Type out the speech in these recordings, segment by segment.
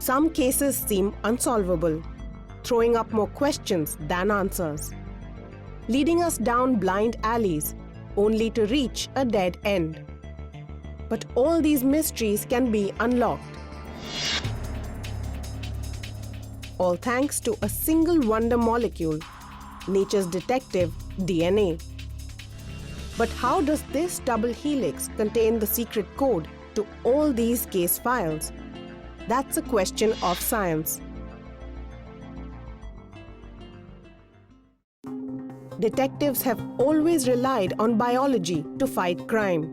Some cases seem unsolvable, throwing up more questions than answers, leading us down blind alleys only to reach a dead end. But all these mysteries can be unlocked, all thanks to a single wonder molecule, nature's detective, DNA. But how does this double helix contain the secret code to all these case files? That's a question of science. Detectives have always relied on biology to fight crime.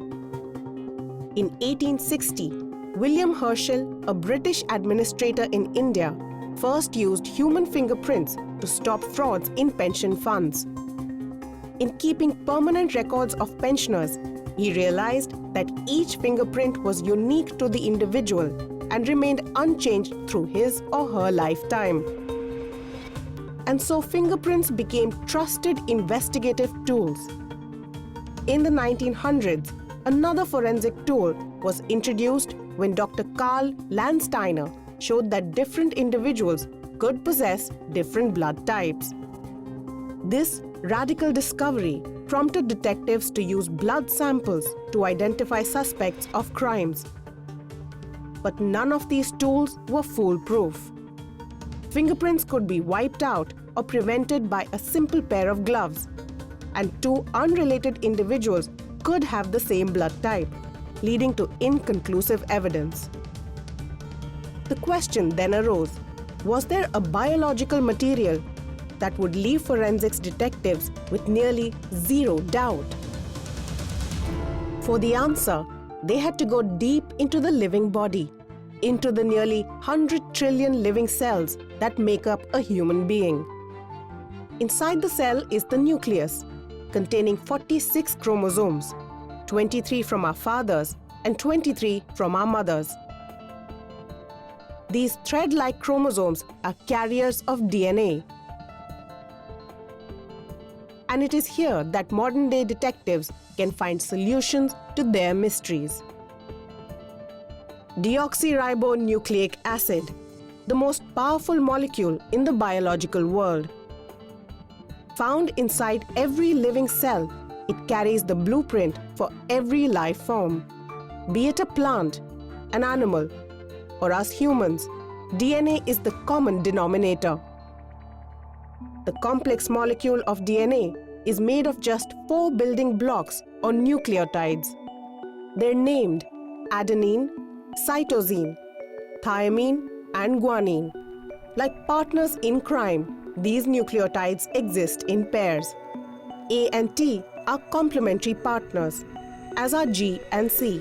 In 1860, William Herschel, a British administrator in India, first used human fingerprints to stop frauds in pension funds. In keeping permanent records of pensioners, he realized that each fingerprint was unique to the individual and remained unchanged through his or her lifetime. And so fingerprints became trusted investigative tools. In the 1900s, another forensic tool was introduced when Dr. Karl Landsteiner showed that different individuals could possess different blood types. This radical discovery prompted detectives to use blood samples to identify suspects of crimes. But none of these tools were foolproof. Fingerprints could be wiped out or prevented by a simple pair of gloves, and two unrelated individuals could have the same blood type, leading to inconclusive evidence. The question then arose, was there a biological material that would leave forensics detectives with nearly zero doubt? For the answer, they had to go deep into the living body, into the nearly 100 trillion living cells that make up a human being. Inside the cell is the nucleus, containing 46 chromosomes, 23 from our fathers and 23 from our mothers. These thread-like chromosomes are carriers of DNA. And it is here that modern-day detectives can find solutions to their mysteries. Deoxyribonucleic acid, the most powerful molecule in the biological world. Found inside every living cell, it carries the blueprint for every life form. Be it a plant, an animal, or us humans, DNA is the common denominator. The complex molecule of DNA is made of just 4 building blocks or nucleotides. They're named adenine, cytosine, thymine, and guanine. Like partners in crime, these nucleotides exist in pairs. A and T are complementary partners, as are G and C.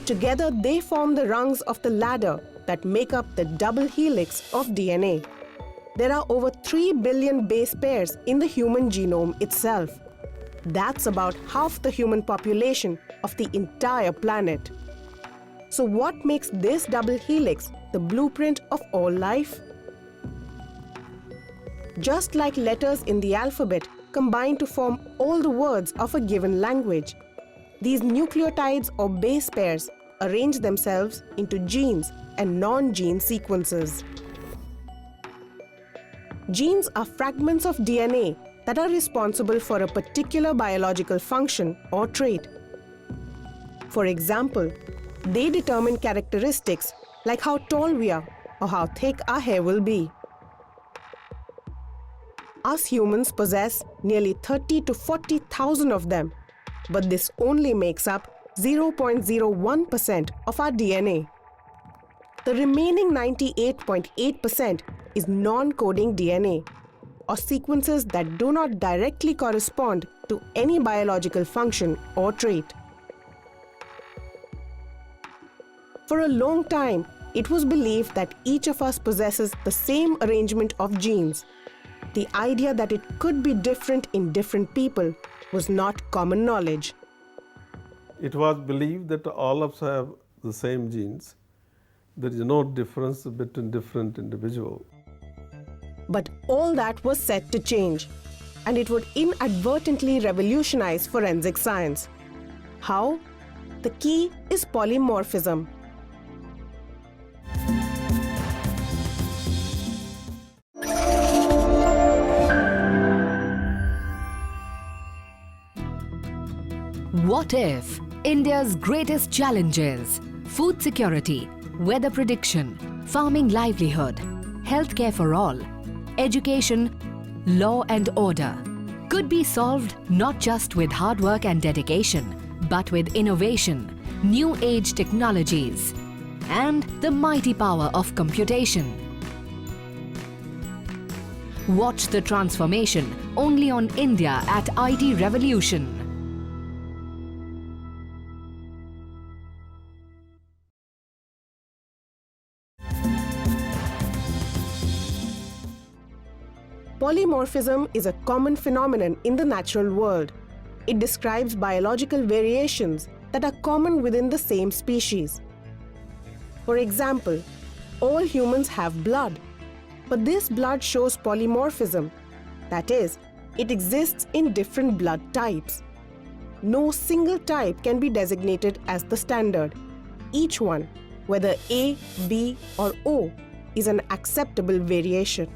Together, they form the rungs of the ladder that make up the double helix of DNA. There are over 3 billion base pairs in the human genome itself. That's about half the human population of the entire planet. So what makes this double helix the blueprint of all life? Just like letters in the alphabet combine to form all the words of a given language, these nucleotides or base pairs arrange themselves into genes and non-gene sequences. Genes are fragments of DNA that are responsible for a particular biological function or trait. For example, they determine characteristics like how tall we are or how thick our hair will be. Us humans possess nearly 30 to 40,000 of them, but this only makes up 0.01% of our DNA. The remaining 98.8% is non-coding DNA, or sequences that do not directly correspond to any biological function or trait. For a long time, it was believed that each of us possesses the same arrangement of genes. The idea that it could be different in different people was not common knowledge. It was believed that all of us have the same genes. There is no difference between different individuals. But all that was set to change, and it would inadvertently revolutionize forensic science. How? The key is polymorphism. What if? India's greatest challenges: food security, weather prediction, farming livelihood, healthcare for all, education, law and order, could be solved not just with hard work and dedication, but with innovation, new age technologies, and the mighty power of computation. Watch the transformation only on India at IT Revolution. Polymorphism is a common phenomenon in the natural world. It describes biological variations that are common within the same species. For example, all humans have blood, but this blood shows polymorphism. That is, it exists in different blood types. No single type can be designated as the standard. Each one, whether A, B, or O, is an acceptable variation.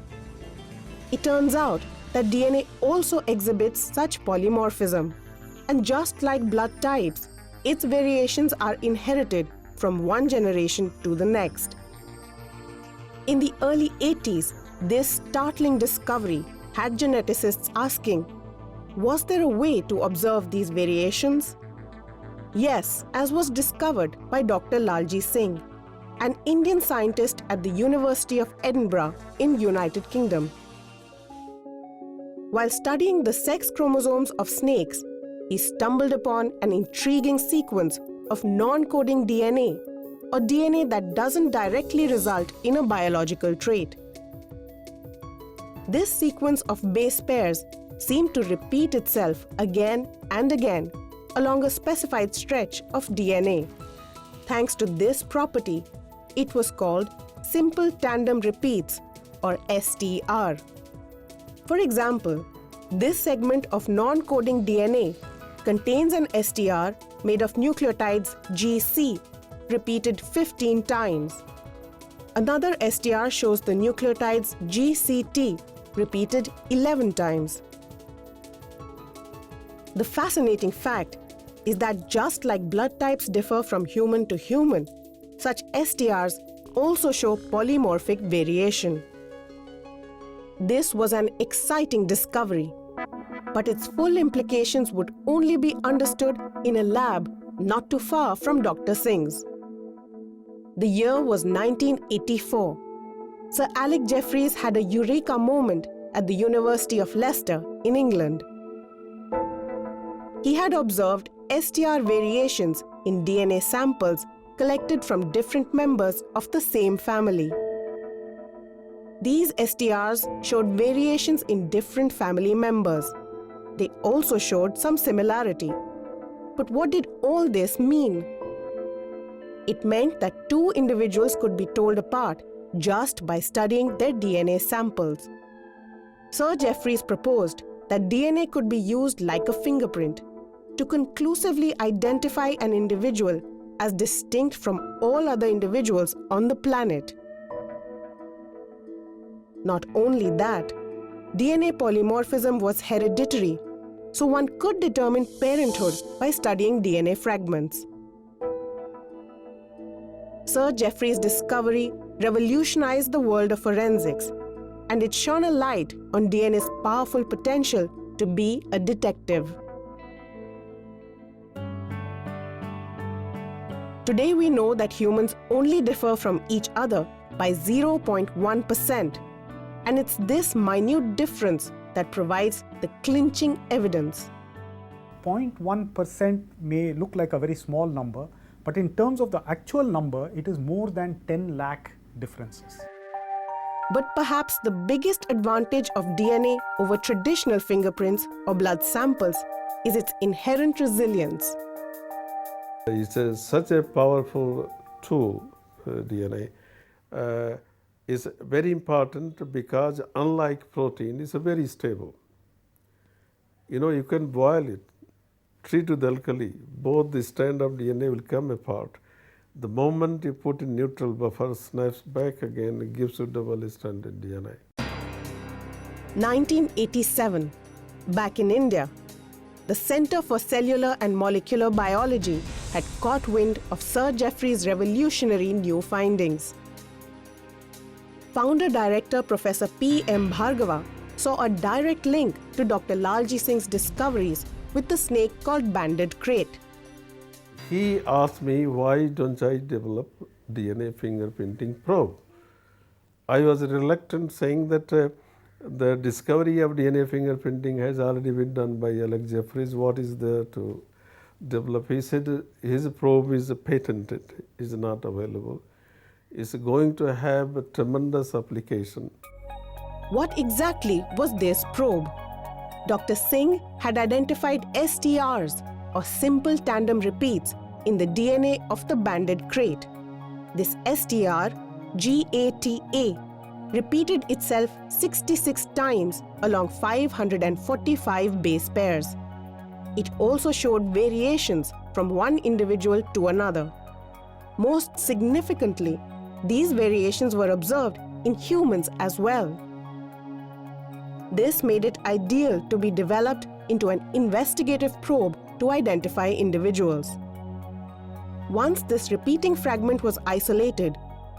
It turns out that DNA also exhibits such polymorphism. And just like blood types, its variations are inherited from one generation to the next. In the early 80s, this startling discovery had geneticists asking, was there a way to observe these variations? Yes, as was discovered by Dr. Lalji Singh, an Indian scientist at the University of Edinburgh in United Kingdom. While studying the sex chromosomes of snakes, he stumbled upon an intriguing sequence of non-coding DNA, or DNA that doesn't directly result in a biological trait. This sequence of base pairs seemed to repeat itself again and again along a specified stretch of DNA. Thanks to this property, it was called simple tandem repeats, or STR. For example, this segment of non-coding DNA contains an STR made of nucleotides GC, repeated 15 times. Another STR shows the nucleotides GCT, repeated 11 times. The fascinating fact is that just like blood types differ from human to human, such STRs also show polymorphic variation. This was an exciting discovery, but its full implications would only be understood in a lab not too far from Dr. Singh's. The year was 1984. Sir Alec Jeffreys had a eureka moment at the University of Leicester in England. He had observed STR variations in DNA samples collected from different members of the same family. These STRs showed variations in different family members. They also showed some similarity. But what did all this mean? It meant that two individuals could be told apart just by studying their DNA samples. Sir Jeffreys proposed that DNA could be used like a fingerprint to conclusively identify an individual as distinct from all other individuals on the planet. Not only that, DNA polymorphism was hereditary, so one could determine parenthood by studying DNA fragments. Sir Jeffreys' discovery revolutionized the world of forensics, and it shone a light on DNA's powerful potential to be a detective. Today we know that humans only differ from each other by 0.1%. And it's this minute difference that provides the clinching evidence. 0.1% may look like a very small number, but in terms of the actual number, it is more than 10 lakh differences. But perhaps the biggest advantage of DNA over traditional fingerprints or blood samples is its inherent resilience. It's such a powerful tool, DNA. Is very important because unlike protein, it's very stable. You can boil it, treat with alkali, both the strand of DNA will come apart. The moment you put in neutral buffer, snaps back again, it gives you double-stranded DNA. 1987, back in India, the Center for Cellular and Molecular Biology had caught wind of Sir Geoffrey's revolutionary new findings. Founder-director Professor P.M. Bhargava saw a direct link to Dr. Lalji Singh's discoveries with the snake called banded krait. He asked me, why don't I develop DNA fingerprinting probe? I was reluctant, saying that the discovery of DNA fingerprinting has already been done by Alex Jeffreys. What is there to develop? He said his probe is patented, is not available. It's going to have a tremendous application. What exactly was this probe? Dr. Singh had identified STRs, or simple tandem repeats, in the DNA of the banded krait. This STR, GATA, repeated itself 66 times along 545 base pairs. It also showed variations from one individual to another. Most significantly, these variations were observed in humans as well. This made it ideal to be developed into an investigative probe to identify individuals. Once this repeating fragment was isolated,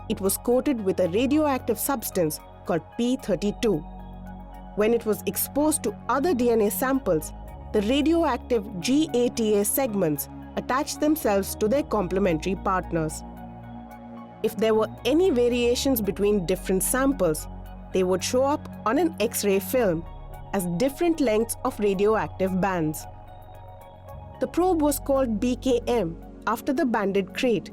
it was coated with a radioactive substance called P32. When it was exposed to other DNA samples, the radioactive GATA segments attached themselves to their complementary partners. If there were any variations between different samples, they would show up on an X-ray film as different lengths of radioactive bands. The probe was called BKM after the banded krait.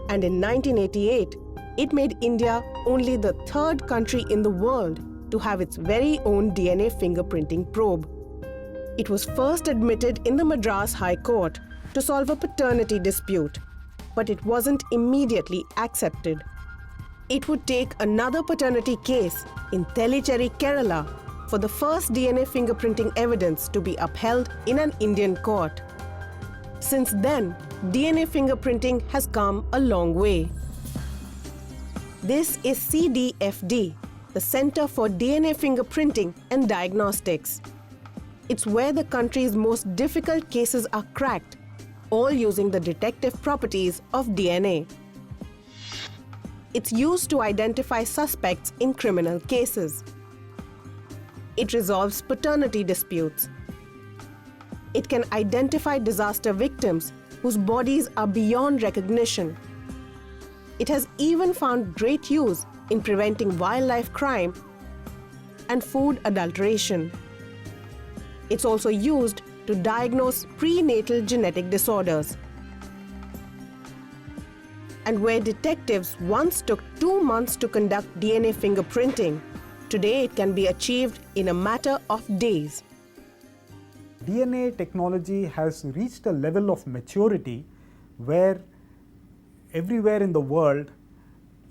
And in 1988, it made India only the third country in the world to have its very own DNA fingerprinting probe. It was first admitted in the Madras High Court to solve a paternity dispute, but it wasn't immediately accepted. It would take another paternity case in Tellicherry, Kerala, for the first DNA fingerprinting evidence to be upheld in an Indian court. Since then, DNA fingerprinting has come a long way. This is CDFD, the Center for DNA Fingerprinting and Diagnostics. It's where the country's most difficult cases are cracked, all using the detective properties of DNA. It's used to identify suspects in criminal cases. It resolves paternity disputes. It can identify disaster victims whose bodies are beyond recognition. It has even found great use in preventing wildlife crime and food adulteration. It's also used to diagnose prenatal genetic disorders. And where detectives once took 2 months to conduct DNA fingerprinting, today it can be achieved in a matter of days. DNA technology has reached a level of maturity where everywhere in the world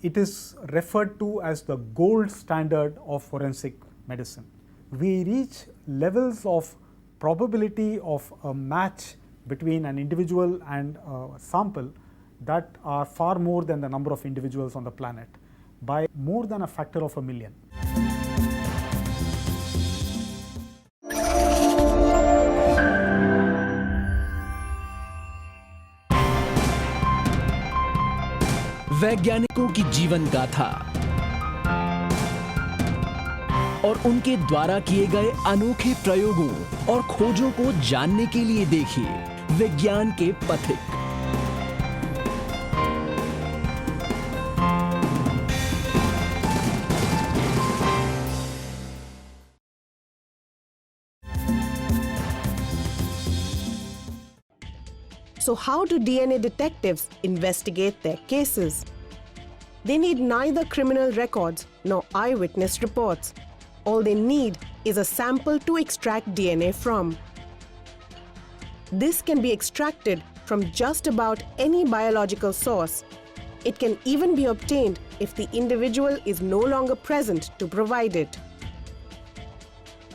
it is referred to as the gold standard of forensic medicine. We reach levels of probability of a match between an individual and a sample that are far more than the number of individuals on the planet, by more than a factor of 1,000,000. वैज्ञानिकों की जीवन गाथा और उनके द्वारा किए गए अनोखे प्रयोगों और खोजों को जानने के लिए देखिए विज्ञान के पथिक। So how do DNA detectives investigate their cases? They need neither criminal records nor eyewitness reports. All they need is a sample to extract DNA from. This can be extracted from just about any biological source. It can even be obtained if the individual is no longer present to provide it.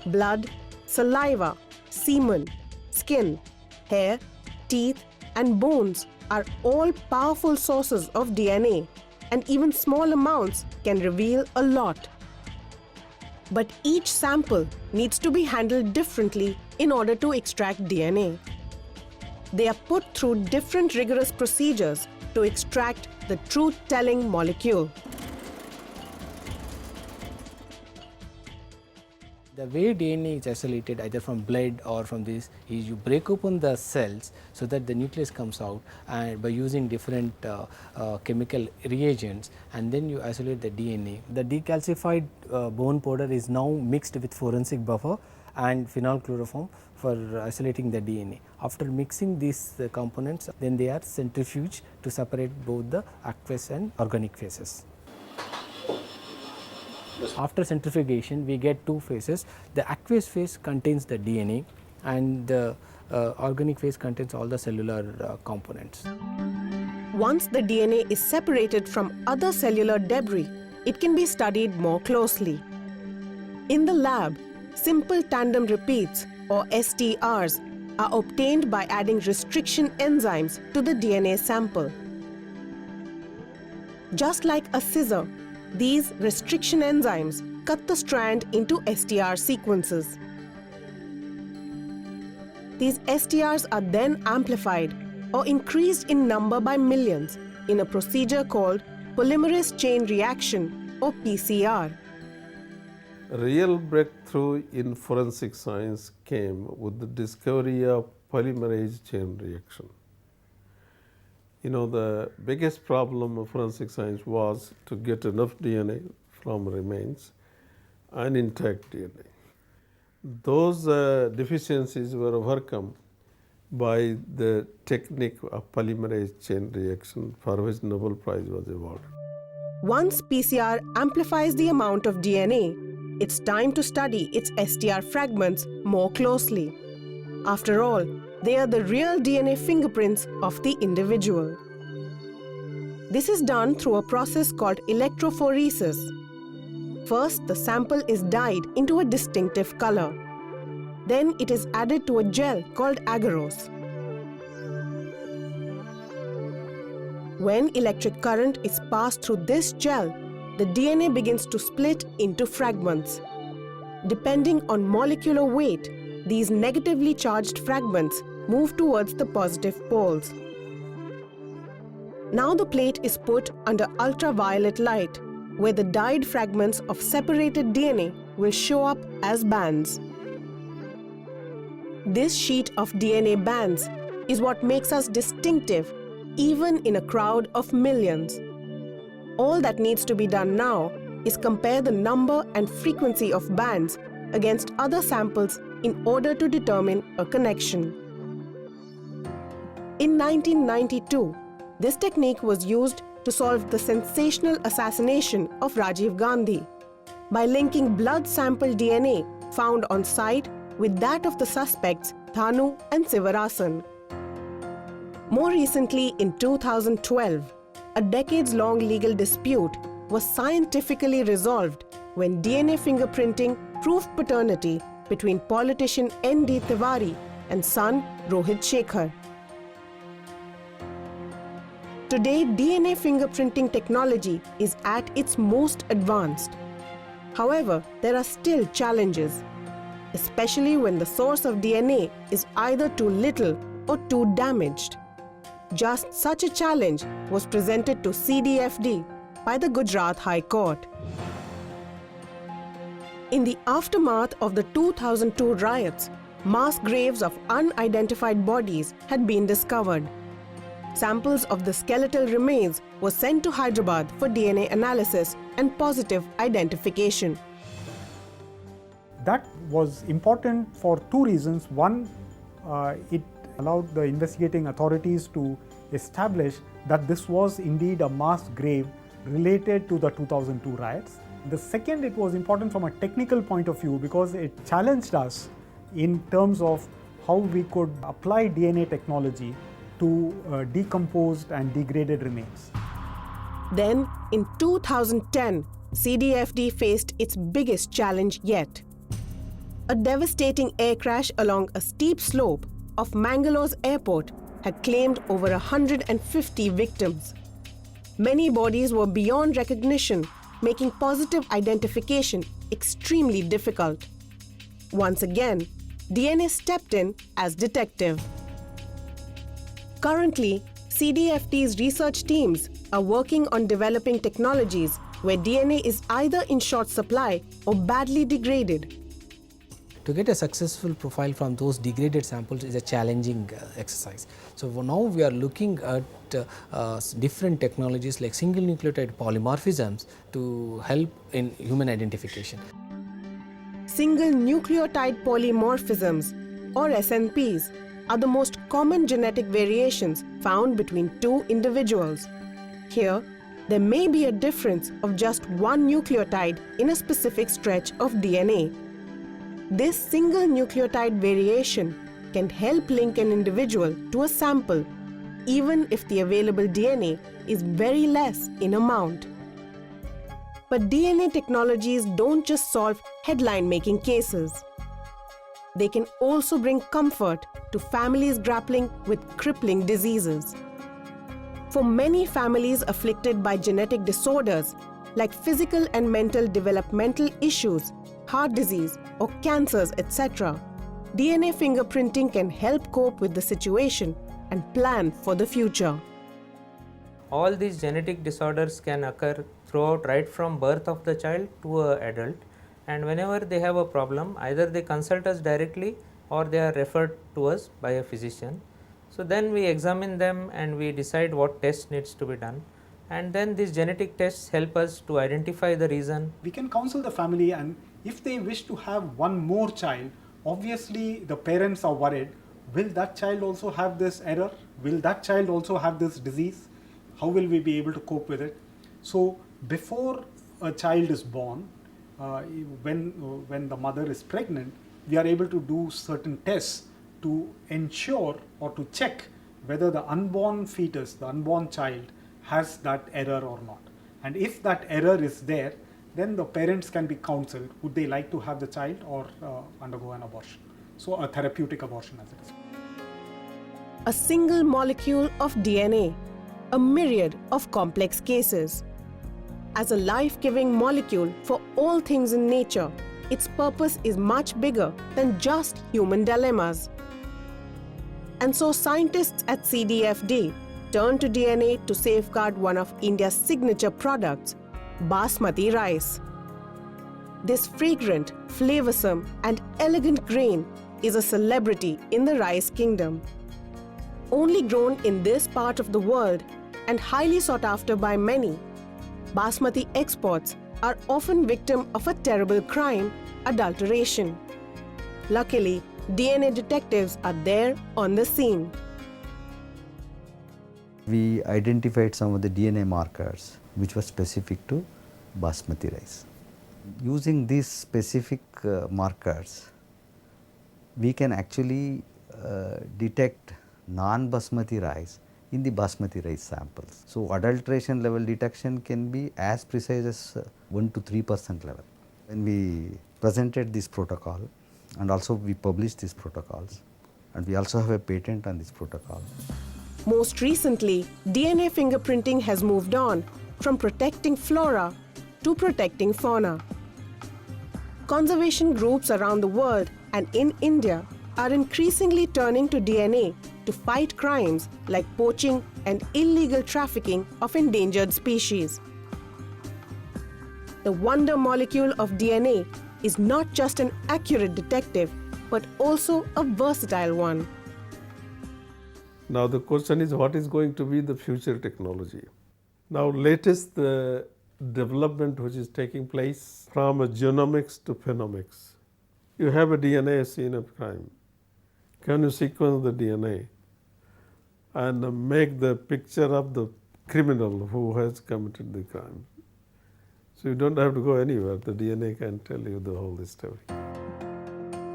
Blood, saliva, semen, skin, hair, teeth, and bones are all powerful sources of DNA, and even small amounts can reveal a lot. But each sample needs to be handled differently in order to extract DNA. They are put through different rigorous procedures to extract the truth-telling molecule. The way DNA is isolated either from blood or from this is you break open the cells so that the nucleus comes out, and by using different chemical reagents, and then you isolate the DNA. The decalcified bone powder is now mixed with forensic buffer and phenylchloroform for isolating the DNA. After mixing these components, then they are centrifuged to separate both the aqueous and organic phases. After centrifugation, we get two phases. The aqueous phase contains the DNA, and the organic phase contains all the cellular components. Once the DNA is separated from other cellular debris, it can be studied more closely. In the lab, simple tandem repeats, or STRs, are obtained by adding restriction enzymes to the DNA sample. Just like a scissor, these restriction enzymes cut the strand into STR sequences. These STRs are then amplified or increased in number by millions in a procedure called polymerase chain reaction, or PCR. A real breakthrough in forensic science came with the discovery of polymerase chain reaction. You know, the biggest problem of forensic science was to get enough DNA from remains and intact DNA. Those deficiencies were overcome by the technique of polymerase chain reaction, for which Nobel Prize was awarded. Once PCR amplifies the amount of DNA, it's time to study its STR fragments more closely. After all, they are the real DNA fingerprints of the individual. This is done through a process called electrophoresis. First, the sample is dyed into a distinctive color. Then it is added to a gel called agarose. When electric current is passed through this gel, the DNA begins to split into fragments. Depending on molecular weight, these negatively charged fragments move towards the positive poles. Now the plate is put under ultraviolet light, where the dyed fragments of separated DNA will show up as bands. This sheet of DNA bands is what makes us distinctive, even in a crowd of millions. All that needs to be done now is compare the number and frequency of bands against other samples in order to determine a connection. In 1992, this technique was used to solve the sensational assassination of Rajiv Gandhi by linking blood sample DNA found on site with that of the suspects Thanu and Sivarasan. More recently, in 2012, a decades-long legal dispute was scientifically resolved when DNA fingerprinting proved paternity between politician N.D. Tiwari and son Rohit Shekhar. Today, DNA fingerprinting technology is at its most advanced. However, there are still challenges, especially when the source of DNA is either too little or too damaged. Just such a challenge was presented to CDFD by the Gujarat High Court. In the aftermath of the 2002 riots, mass graves of unidentified bodies had been discovered. Samples of the skeletal remains were sent to Hyderabad for DNA analysis and positive identification. That was important for two reasons. One, it allowed the investigating authorities to establish that this was indeed a mass grave related to the 2002 riots. The second, it was important from a technical point of view because it challenged us in terms of how we could apply DNA technology to decomposed and degraded remains. Then, in 2010, CDFD faced its biggest challenge yet. A devastating air crash along a steep slope of Mangalore's airport had claimed over 150 victims. Many bodies were beyond recognition, making positive identification extremely difficult. Once again, DNA stepped in as detective. Currently, CDFD's research teams are working on developing technologies where DNA is either in short supply or badly degraded. To get a successful profile from those degraded samples is a challenging exercise. So now we are looking at different technologies like single nucleotide polymorphisms to help in human identification. Single nucleotide polymorphisms, or SNPs, are the most common genetic variations found between two individuals. Here, there may be a difference of just one nucleotide in a specific stretch of DNA. This single nucleotide variation can help link an individual to a sample, even if the available DNA is very less in amount. But DNA technologies don't just solve headline-making cases. They can also bring comfort to families grappling with crippling diseases. For many families afflicted by genetic disorders like physical and mental developmental issues, heart disease, or cancers, etc., DNA fingerprinting can help cope with the situation and plan for the future. All these genetic disorders can occur throughout right from birth of the child to an adult, and whenever they have a problem, either they consult us directly or they are referred to us by a physician. So then we examine them and we decide what test needs to be done, and then these genetic tests help us to identify the reason. We can counsel the family, and if they wish to have one more child, obviously the parents are worried, will that child also have this error? Will that child also have this disease? How will we be able to cope with it? So before a child is born, when the mother is pregnant, we are able to do certain tests to ensure or to check whether the unborn fetus, the unborn child, has that error or not. And if that error is there, then the parents can be counseled. Would they like to have the child or undergo an abortion? So a therapeutic abortion, as it is. A single molecule of DNA, a myriad of complex cases. As a life-giving molecule for all things in nature, its purpose is much bigger than just human dilemmas. And so scientists at CDFD turn to DNA to safeguard one of India's signature products, Basmati rice. This fragrant, flavoursome and elegant grain is a celebrity in the rice kingdom. Only grown in this part of the world and highly sought after by many, Basmati exports are often victim of a terrible crime, adulteration. Luckily, DNA detectives are there on the scene. We identified some of the DNA markers which were specific to Basmati rice. Using these specific markers, we can actually detect non-Basmati rice in the Basmati rice samples. So adulteration level detection can be as precise as 1 to 3% level. When we presented this protocol, and also we published these protocols, and we also have a patent on this protocol. Most recently, DNA fingerprinting has moved on from protecting flora to protecting fauna. Conservation groups around the world and in India are increasingly turning to DNA to fight crimes like poaching and illegal trafficking of endangered species. The wonder molecule of DNA is not just an accurate detective, but also a versatile one. Now the question is, what is going to be the future technology? Now latest development which is taking place from genomics to phenomics. You have a DNA scene of crime. Can you sequence the DNA and make the picture of the criminal who has committed the crime? So you don't have to go anywhere. The DNA can tell you the whole story.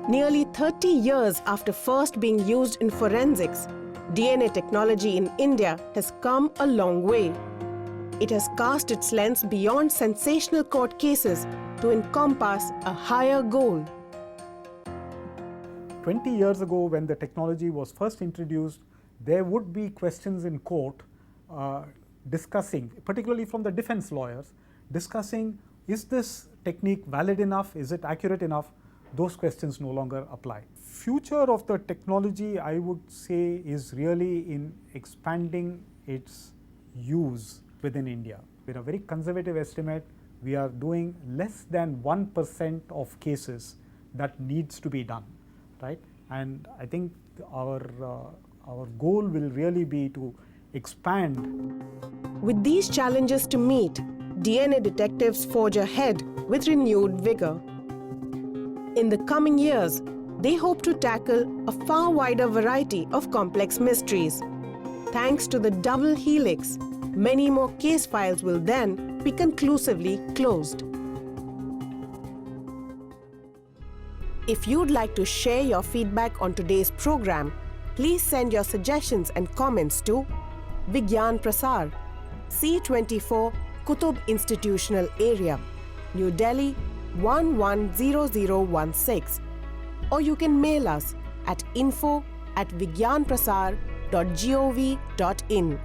Nearly 30 years after first being used in forensics, DNA technology in India has come a long way. It has cast its lens beyond sensational court cases to encompass a higher goal. 20 years ago, when the technology was first introduced, there would be questions in court discussing, particularly from the defense lawyers, discussing, is this technique valid enough, is it accurate enough? those questions no longer apply. Future of the technology, I would say, is really in expanding its use within India. With a very conservative estimate, we are doing less than 1% of cases that needs to be done, right? And I think our goal will really be to expand. With these challenges to meet, DNA detectives forge ahead with renewed vigor. In the coming years, they hope to tackle a far wider variety of complex mysteries. Thanks to the double helix, many more case files will then be conclusively closed. If you'd like to share your feedback on today's program, please send your suggestions and comments to Vigyan Prasar, C24 Qutub Institutional Area, New Delhi 110016, or you can mail us at info@vigyanprasar.gov.in.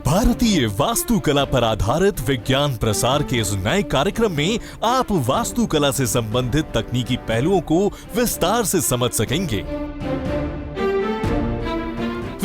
भारतीय वास्तुकला पर आधारित विज्ञान प्रसार के इस नए कार्यक्रम में आप वास्तुकला से संबंधित तकनीकी पहलुओं को विस्तार से समझ सकेंगे।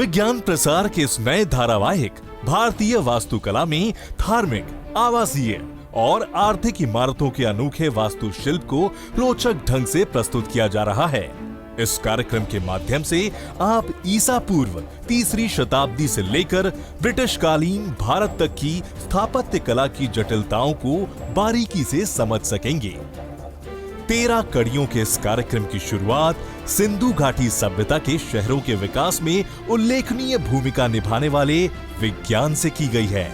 विज्ञान प्रसार के इस नए धारावाहिक भारतीय वास्तुकला में धार्मिक, आवासीय और आर्थिक इमारतों के अनोखे वास्तुशिल्प को रोचक ढंग से प्रस्तुत किया जा रहा है। इस कार्यक्रम के माध्यम से आप ईसा पूर्व 3री शताब्दी से लेकर ब्रिटिश कालीन भारत तक की स्थापत्य कला की जटिलताओं को बारीकी से समझ सकेंगे। 13 कड़ियों के इस कार्यक्रम की शुरुआत सिंधु घाटी सभ्यता के शहरों के विकास में उल्लेखनीय भूमिका निभाने वाले विज्ञान से की गई है।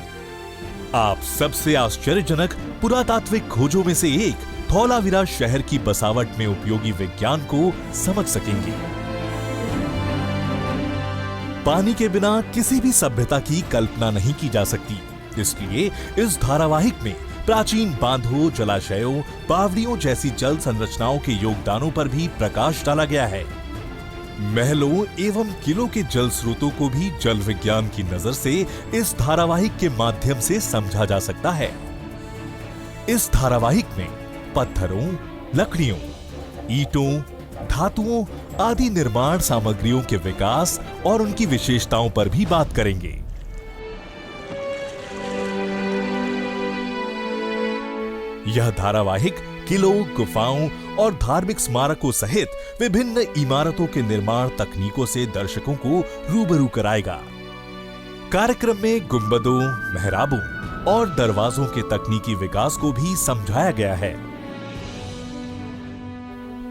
आप सबसे आश्चर्यजनक पुरातात्विक खोजों में से एक धौलावीरा शहर की बसावट में उपयोगी विज्ञान को समझ सकेंगे। पानी के बिना किसी भी सभ्यता की कल्पना नहीं की जा सकती, इसलिए इस धारावाहिक में प्राचीन बांधों, जलाशयों, बावड़ियों जैसी जल संरचनाओं के योगदानों पर भी प्रकाश डाला गया है। महलों एवं किलों के जल स्रोतों को भी जल विज्ञान की नजर से इस धारावाहिक के माध्यम से समझा जा सकता है। इस धारावाहिक में पत्थरों, लकड़ियों, ईंटों, धातुओं आदि निर्माण सामग्रियों के विकास और उनकी विशेषताओं पर भी बात करेंगे। यह धारावाहिक किलों, गुफाओं और धार्मिक स्मारकों सहित विभिन्न इमारतों के निर्माण तकनीकों से दर्शकों को रूबरू कराएगा। कार्यक्रम में गुंबदों, मेहराबों और दरवाजों के तकनीकी विकास को भी समझाया गया है।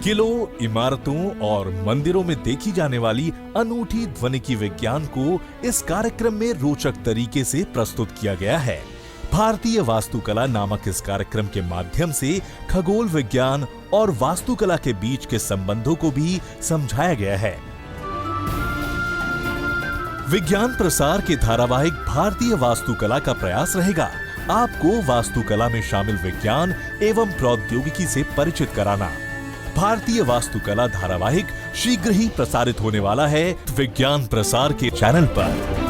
किलों, इमारतों और मंदिरों में देखी जाने वाली अनूठी ध्वनिकी विज्ञान को इस कार्यक्रम में रोचक तरीके से प्रस्तुत किया गया है। भारतीय वास्तुकला नामक इस कार्यक्रम के माध्यम से खगोल विज्ञान और वास्तुकला के बीच के संबंधों को भी समझाया गया है। विज्ञान प्रसार के धारावाहिक भारतीय वास्तुकला का प्रयास रहेगा आपको वास्तुकला में शामिल विज्ञान एवं प्रौद्योगिकी से परिचित कराना। भारतीय वास्तुकला धारावाहिक शीघ्र ही प्रसारित होने वाला है विज्ञान प्रसार के चैनल पर।